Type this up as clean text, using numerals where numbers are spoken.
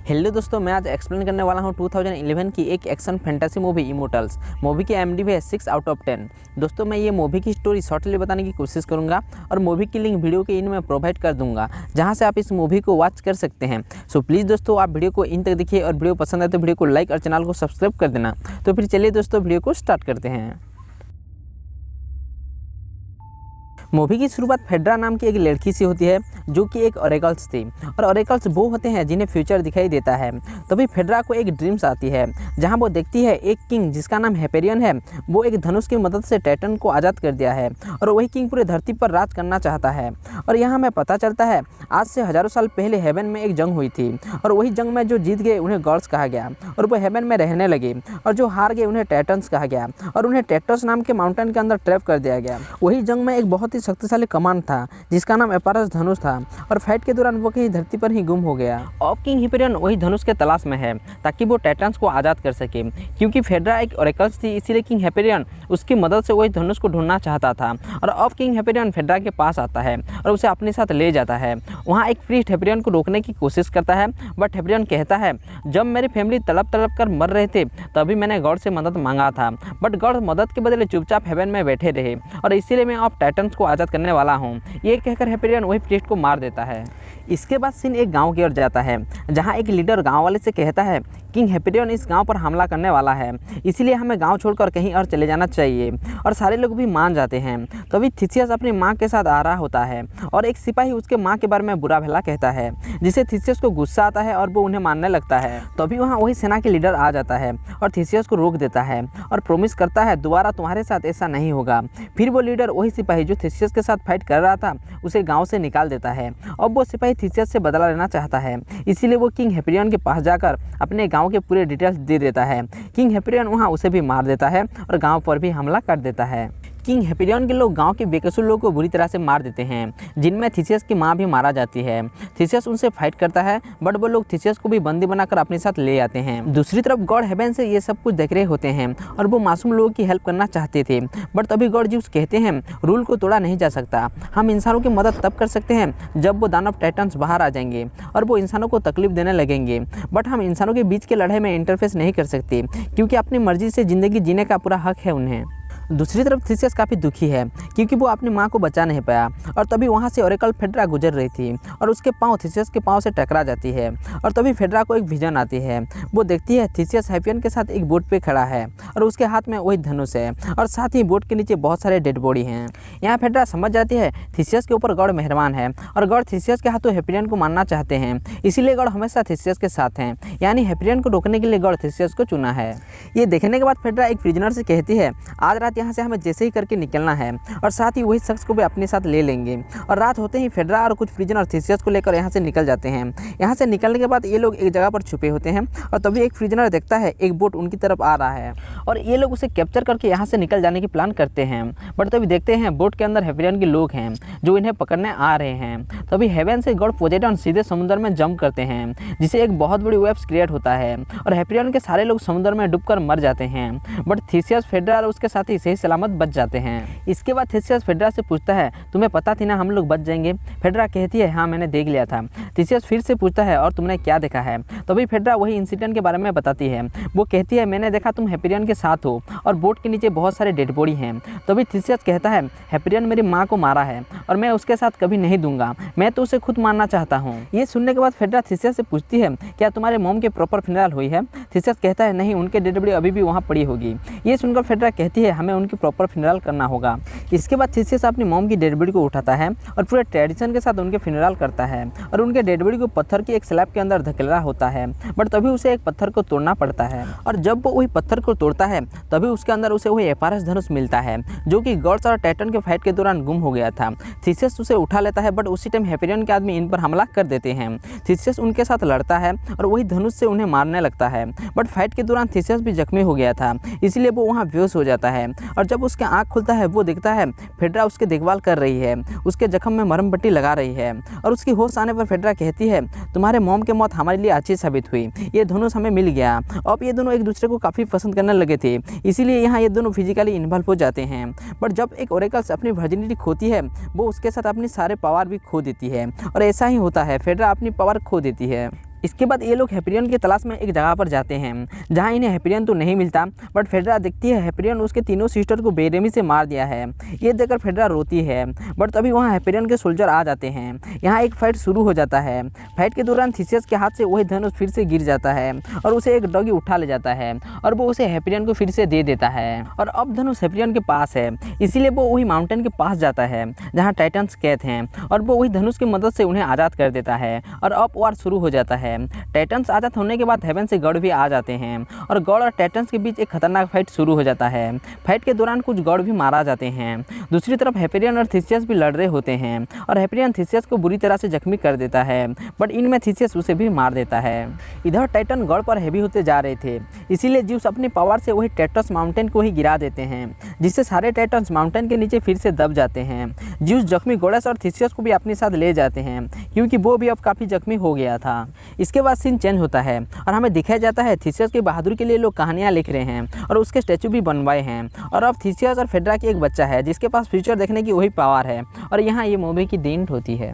Hello दोस्तों, मैं आज एक्सप्लेन करने वाला हूँ 2011 की एक action fantasy movie immortals. Movie की IMDb है 6 आउट ऑफ 10। दोस्तों, मैं ये मूवी की स्टोरी शॉर्टली बताने की कोशिश करूँगा और मूवी की लिंक वीडियो के इन में प्रोवाइड कर दूँगा, जहाँ से आप इस मूवी को वॉच कर सकते हैं। सो प्लीज़ दोस्तों, आप वीडियो को इन तक देखिए और वीडियो पसंद आए तो वीडियो को लाइक और चैनल को सब्सक्राइब कर देना। तो फिर चलिए दोस्तों, वीडियो को स्टार्ट करते हैं। मूवी की शुरुआत फेड्रा नाम की एक लड़की से होती है जो कि एक ओरेकल्स थी, और ओरेकल्स वो होते हैं जिन्हें फ्यूचर दिखाई देता है। तभी फेड्रा को एक ड्रीम्स आती है जहां वो देखती है एक किंग जिसका नाम हैपेरियन है, वो एक धनुष की मदद से टाइटन को आज़ाद कर दिया है और वही किंग पूरी धरती पर राज करना चाहता है। और यहाँ हमें पता चलता है आज से हज़ारों साल पहले हेवन में एक जंग हुई थी और वही जंग में जो जीत गए उन्हें गॉड्स कहा गया और वो हेवन में रहने लगे, और जो हार गए उन्हें टाइटन्स कहा गया और उन्हें टेक्टस नाम के माउंटेन के अंदर ट्रैप कर दिया गया। वही जंग में एक बहुत ही शक्तिशाली कमान था जिसका नाम एपारस धनुष था, और फाइट के दौरान वो कहीं धरती पर ही गुम हो गया। अब किंग हैपेरियन वही धनुष के तलाश में है ताकि वो टाइटन्स को आज़ाद कर सके। क्योंकि फेड्रा एक ओरेकल्स थी, इसीलिए किंग हैपेरियन उसकी मदद से वही धनुष को ढूंढना चाहता था। और अब किंग हैपेरियन फेड्रा के पास आता है और उसे अपने साथ ले जाता है। वहाँ एक प्रीस्ट हैपेरियन को रोकने की कोशिश करता है, बट हैपेरियन कहता है जब मेरी फैमिली तड़प तड़प कर मर रहे थे तभी मैंने गॉड से मदद मांगा था, बट गॉड मदद के बदले चुपचाप हेवन में बैठे रहे और इसीलिए मैं अब टाइटन्स को आज़ाद करने वाला हूँ। ये कहकर हैपेरियन वही प्रीस्ट को मार देता है। इसके बाद सीन एक गांव की ओर जाता है जहां एक लीडर गांव वाले से कहता है किंग हैपेरियन इस गांव पर हमला करने वाला है, इसीलिए हमें गांव छोड़कर कहीं और चले जाना चाहिए। और सारे लोग भी मान जाते हैं। तभी थिसियस अपनी मां के साथ आ रहा होता है और एक सिपाही उसके मां के बारे में बुरा भला कहता है, जिससे थिसियस को गुस्सा आता है और वो उन्हें मारने लगता है। तभी वहाँ वही सेना के लीडर आ जाता है और थिसियस को रोक देता है और प्रॉमिस करता है दोबारा तुम्हारे साथ ऐसा नहीं होगा। फिर वो लीडर वही सिपाही जो थिसियस के साथ फाइट कर रहा था उसे गाँव से निकाल देता है। अब वो सिपाही थिसियस से बदला लेना चाहता है, इसीलिए वो किंग हैपेरियन के पास जाकर अपने गांव के पूरे डिटेल्स दे देता है। किंग हैपेरियन वहां उसे भी मार देता है और गांव पर भी हमला कर देता है। किंग हैपेरियन के लोग गांव के बेकसूर लोगों को बुरी तरह से मार देते हैं, जिनमें थिसियस की मां भी मारा जाती है। थिसियस उनसे फाइट करता है, बट वो लोग थिसियस को भी बंदी बनाकर अपने साथ ले आते हैं। दूसरी तरफ गॉड हेवन से ये सब कुछ देख रहे होते हैं और वो मासूम लोगों की हेल्प करना चाहते थे, बट तभी गॉड ज्यूस कहते हैं रूल को तोड़ा नहीं जा सकता। हम इंसानों की मदद तब कर सकते हैं जब वो दानव टाइटन्स बाहर आ जाएंगे और वो इंसानों को तकलीफ देने लगेंगे, बट हम इंसानों के बीच के लड़ाई में इंटरफेस नहीं कर सकते क्योंकि अपनी मर्जी से ज़िंदगी जीने का पूरा हक है उन्हें। दूसरी तरफ थिसियस काफ़ी दुखी है क्योंकि वो अपनी मां को बचा नहीं पाया, और तभी वहां से ओरेकल फेड्रा गुजर रही थी और उसके पांव थिसियस के पांव से टकरा जाती है। और तभी फेड्रा को एक विजन आती है। वो देखती है थिसियस हैपेरियन के साथ एक बोट पे खड़ा है और उसके हाथ में वही धनुष है और साथ ही बोट के नीचे बहुत सारे डेड बॉडी हैं। यहाँ फेड्रा समझ जाती है थिसियस के ऊपर गॉड मेहरबान है और गॉड थिसियस के हाथों हैपेरियन को मारना चाहते हैं, इसीलिए गॉड हमेशा थिसियस के साथ हैं। यानी हैपेरियन को रोकने के लिए गॉड थिसियस को चुना है। ये देखने के बाद फेड्रा एक प्रिजनर से कहती है आज रात यहाँ से हमें जैसे ही करके निकलना है और साथ ही वही शख्स को भी अपने साथ ले लेंगे। और रात होते ही फेड्रा और कुछ प्रिजनर थिसियस को लेकर यहाँ से निकल जाते हैं। यहाँ से निकलने के बाद ये लोग एक जगह पर छुपे होते हैं और तभी एक प्रिजनर देखता है एक बोट उनकी तरफ आ रहा है और ये लोग उसे कैप्चर करके यहाँ से निकल जाने की प्लान करते हैं। बट तभी देखते हैं बोट के अंदर हैपेरियन के लोग हैं जो इन्हें पकड़ने आ रहे हैं। तभी हेवन से गॉड पोसेइडन सीधे समुद्र में जंप करते हैं, जिससे एक बहुत बड़ी वेव्स क्रिएट होता है और हैपेरियन के सारे लोग समुद्र में डूबकर मर जाते हैं। बट थिसियस फेड्रा और उसके साथी सही सलामत बच जाते हैं। इसके बाद थिसियस फेड्रा से पूछता है तुम्हें पता थी ना हम लोग बच जाएंगे? फेड्रा कहती है हाँ मैंने देख लिया था। थिसियस फिर से पूछता है और तुमने क्या देखा है? तभी फेड्रा वही इंसिडेंट के बारे में बताती है। वो कहती है मैंने देखा तुम हैपेरियन के साथ हो और बोट के नीचे बहुत सारे डेड बॉडी हैं। तभी थिसियस कहता है हैपेरियन मेरी माँ को मारा है और मैं उसके साथ कभी नहीं दूंगा, मैं तो उसे खुद मारना चाहता हूँ। ये सुनने के बाद फेड्रा थिसियस से पूछती है क्या तुम्हारे मॉम के प्रॉपर फ्यूनरल हुई है? थिसियस कहता है नहीं, उनके डेड बॉडी अभी भी वहाँ पड़ी होगी। ये सुनकर फेड्रा कहती है हमें उनकी प्रॉपर फ्यूनरल करना होगा। इसके बाद थिसियस अपनी मॉम की डेड बॉडी को उठाता है और पूरे ट्रेडिशन के साथ उनके फ्यूनरल करता है और उनके डेड बॉडी को पत्थर की एक स्लैब के अंदर धकेला होता है। बट तभी उसे एक पत्थर को तोड़ना पड़ता है और जब वो वही पत्थर को तोड़ता है तभी उसके अंदर उसे वही एपारस धनुष मिलता है जो कि गॉड्स और टाइटन के फाइट के दौरान गुम हो गया था। थिसियस उसे उठा लेता है, बट उसी टाइम हैपेरियन के आदमी इन पर हमला कर देते हैं। थिसियस उनके साथ लड़ता है और वही धनुष से उन्हें मारने लगता है, बट फाइट के दौरान थिसियस भी जख्मी हो गया था, इसलिए वो वहाँ बेहोश हो जाता है। और जब उसके आँख खुलता है वो देखता है फेड्रा उसकी देखभाल कर रही है, उसके जख्म में मरहम पट्टी लगा रही है और उसकी होश आने पर फेड्रा कहती है तुम्हारे मॉम की मौत हमारे लिए अच्छी साबित हुई, ये धनुष हमें मिल गया। अब ये दोनों एक दूसरे को काफ़ी पसंद करने लगे थे, इसीलिए यहाँ ये दोनों फिजिकली इन्वॉल्व हो जाते हैं। बट जब एक ओरेकल्स अपनी वर्जिनिटी खोती है वो उसके साथ अपनी सारे पावर भी खो देती है और ऐसा ही होता है, फेड्रा अपनी पावर खो देती है। इसके बाद ये लोग हैपेरियन की तलाश में एक जगह पर जाते हैं जहां इन्हें हैपेरियन तो नहीं मिलता, बट फेड्रा देखती है हैपेरियन उसके तीनों सिस्टर को बेरहमी से मार दिया है। ये देखकर फेड्रा रोती है, बट तभी वहां हैपेरियन के सोल्जर आ जाते हैं। यहाँ एक फाइट शुरू हो जाता है। फाइट के दौरान थीसियस के हाथ से वही धनुष फिर से गिर जाता है और उसे एक डॉगी उठा ले जाता है और वो उसे हैपेरियन को फिर से दे देता है। और अब धनुष हैपेरियन के पास है, इसीलिए वो वही माउंटेन के पास जाता है जहाँ टाइटन्स कैद हैं और वो वही धनुष की मदद से उन्हें आज़ाद कर देता है और अब वार शुरू हो जाता है। टाइटन्स आज़ाद होने के बाद हेवन से गॉड भी आ जाते हैं और गॉड और टाइटन्स के बीच एक खतरनाक फाइट शुरू हो जाता है। फाइट के दौरान कुछ गॉड भी मारा जाते हैं। दूसरी तरफ हैपेरियन और थीसियस भी लड़ रहे होते हैं और हैपेरियन थीसियस को बुरी तरह से जख्मी कर देता है, बट इनमें थीसियस उसे भी मार देता है। इधर टाइटन गॉड पर हैवी होते जा रहे थे, इसीलिए ज्यूस अपनी पावर से वही टेट्रस माउंटेन को ही गिरा देते हैं, जिससे सारे टाइटन्स माउंटेन के नीचे फिर से दब जाते हैं। ज्यूस जख्मी गोडेस और थीसियस को भी अपने साथ ले जाते हैं क्योंकि वो भी अब काफ़ी जख्मी हो गया था। इसके बाद सीन चेंज होता है और हमें दिखाया जाता है थीसियस की बहादुरी के लिए लोग कहानियाँ लिख रहे हैं और उसके स्टैचू भी बनवाए हैं। और अब थीसियस और फेड्रा की एक बच्चा है जिसके पास फ्यूचर देखने की वही पावर है और यहाँ ये मूवी की दी एंड होती है।